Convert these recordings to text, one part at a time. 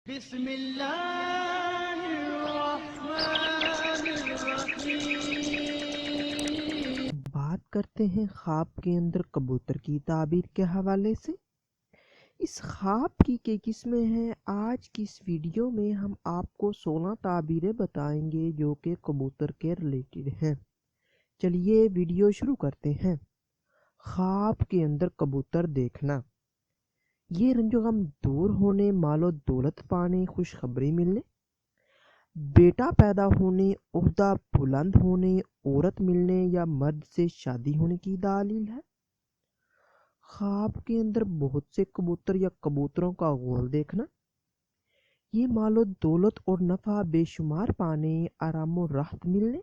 بسم اللہ الرحمن الرحیم۔ بات کرتے ہیں خواب کے اندر کبوتر کی تعبیر کے حوالے سے۔ اس خواب کی قسمیں ہیں۔ آج کی اس ویڈیو میں ہم آپ کو 16 تعبیریں بتائیں گے جو کہ کبوتر کے ریلیٹڈ ہیں۔ چلیے ویڈیو شروع کرتے ہیں۔ خواب کے اندر کبوتر دیکھنا، یہ رنج و غم دور ہونے، مال و دولت پانے، خوشخبری ملنے، بیٹا پیدا ہونے، عہدہ بلند ہونے، عورت ملنے یا مرد سے شادی ہونے کی دلیل ہے۔ خواب کے اندر بہت سے کبوتر یا کبوتروں کا غول دیکھنا، یہ مال و دولت اور نفع بے شمار پانے، آرام و راحت ملنے،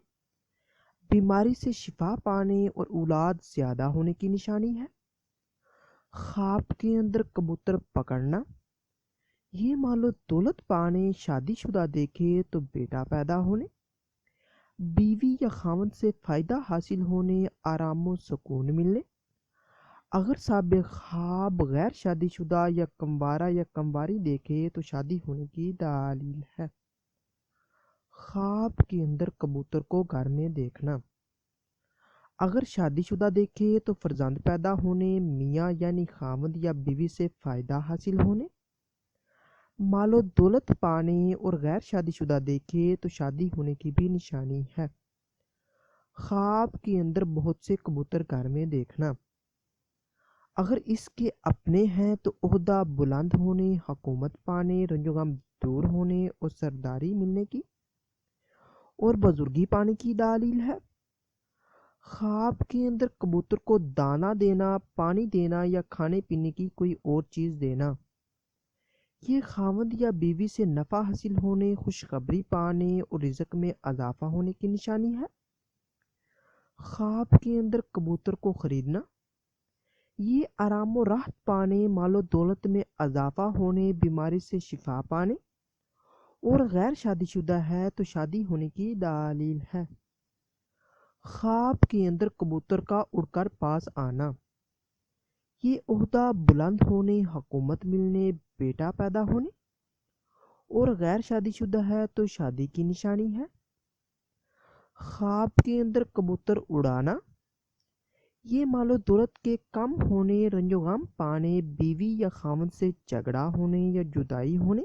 بیماری سے شفا پانے اور اولاد زیادہ ہونے کی نشانی ہے۔ خواب کے اندر کبوتر پکڑنا، یہ مال و دولت پانے، شادی شدہ دیکھے تو بیٹا پیدا ہونے، بیوی یا خاوند سے فائدہ حاصل ہونے، آرام و سکون ملنے، اگر صاحب خواب غیر شادی شدہ یا کموارا یا کمواری دیکھے تو شادی ہونے کی دلیل ہے۔ خواب کے اندر کبوتر کو گھر میں دیکھنا، اگر شادی شدہ دیکھے تو فرزند پیدا ہونے، میاں یعنی خاوند یا بیوی سے فائدہ حاصل ہونے، مال و دولت پانے، اور غیر شادی شدہ دیکھے تو شادی ہونے کی بھی نشانی ہے۔ خواب کے اندر بہت سے کبوتر گھر میں دیکھنا، اگر اس کے اپنے ہیں تو عہدہ بلند ہونے، حکومت پانے، رنج و غم دور ہونے اور سرداری ملنے کی اور بزرگی پانے کی دلیل ہے۔ خواب کے اندر کبوتر کو دانہ دینا، پانی دینا یا کھانے پینے کی کوئی اور چیز دینا، یہ خاوند یا بیوی سے نفع حاصل ہونے، خوشخبری پانے اور رزق میں اضافہ ہونے کی نشانی ہے۔ خواب کے اندر کبوتر کو خریدنا، یہ آرام و راحت پانے، مال و دولت میں اضافہ ہونے، بیماری سے شفا پانے اور غیر شادی شدہ ہے تو شادی ہونے کی دلیل ہے۔ خواب کے اندر کبوتر کا اڑ کر پاس آنا، یہ عہدہ بلند ہونے، حکومت ملنے، بیٹا پیدا ہونے اور غیر شادی شدہ ہے تو شادی کی نشانی ہے۔ خواب کے اندر کبوتر اڑانا، یہ مال و دولت کے کم ہونے، رنج و غم پانے، بیوی یا خاوند سے جھگڑا ہونے یا جدائی ہونے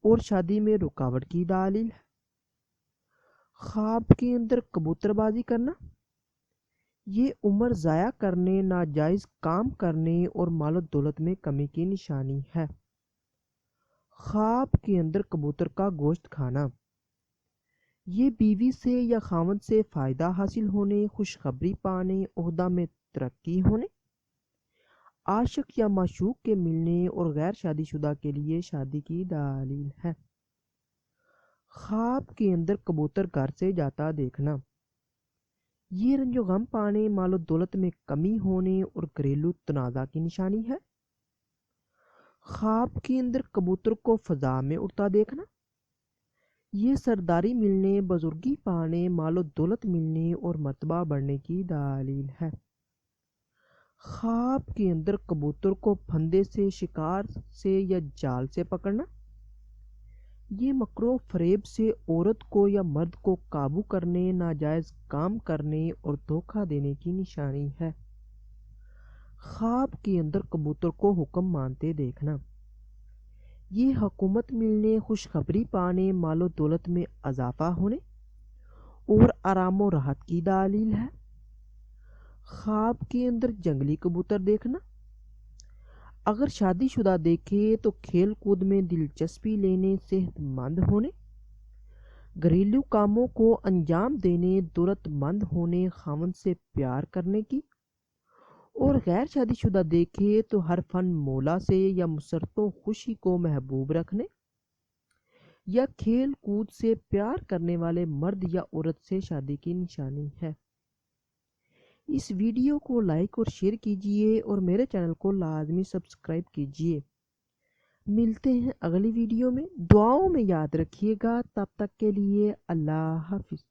اور شادی میں رکاوٹ کی دلیل ہے۔ خواب کے اندر کبوتر بازی کرنا، یہ عمر ضائع کرنے، ناجائز کام کرنے اور مال و دولت میں کمی کی نشانی ہے۔ خواب کے اندر کبوتر کا گوشت کھانا، یہ بیوی سے یا خاوند سے فائدہ حاصل ہونے، خوشخبری پانے، عہدہ میں ترقی ہونے، عاشق یا معشوق کے ملنے اور غیر شادی شدہ کے لیے شادی کی دلیل ہے۔ خواب کے اندر کبوتر گھر سے جاتا دیکھنا، یہ رنج و غم پانے، مال و دولت میں کمی ہونے اور گھریلو تنازع کی نشانی ہے۔ خواب کے اندر کبوتر کو فضا میں اڑتا دیکھنا، یہ سرداری ملنے، بزرگی پانے، مال و دولت ملنے اور مرتبہ بڑھنے کی دلیل ہے۔ خواب کے اندر کبوتر کو پھندے سے، شکار سے یا جال سے پکڑنا، یہ مکر و فریب سے عورت کو یا مرد کو قابو کرنے، ناجائز کام کرنے اور دھوکہ دینے کی نشانی ہے۔ خواب کے اندر کبوتر کو حکم مانتے دیکھنا، یہ حکومت ملنے، خوشخبری پانے، مال و دولت میں اضافہ ہونے اور آرام و راحت کی دلیل ہے۔ خواب کے اندر جنگلی کبوتر دیکھنا، اگر شادی شدہ دیکھے تو کھیل کود میں دلچسپی لینے، صحت مند ہونے، گھریلو کاموں کو انجام دینے، دولت مند ہونے، خاوند سے پیار کرنے کی، اور غیر شادی شدہ دیکھے تو ہر فن مولا سے یا مسرت و خوشی کو محبوب رکھنے یا کھیل کود سے پیار کرنے والے مرد یا عورت سے شادی کی نشانی ہے۔ اس ویڈیو کو لائک اور شیئر کیجیے اور میرے چینل کو لازمی سبسکرائب کیجیے۔ ملتے ہیں اگلی ویڈیو میں، دعاؤں میں یاد رکھیے گا۔ تب تک کے لیے اللہ حافظ۔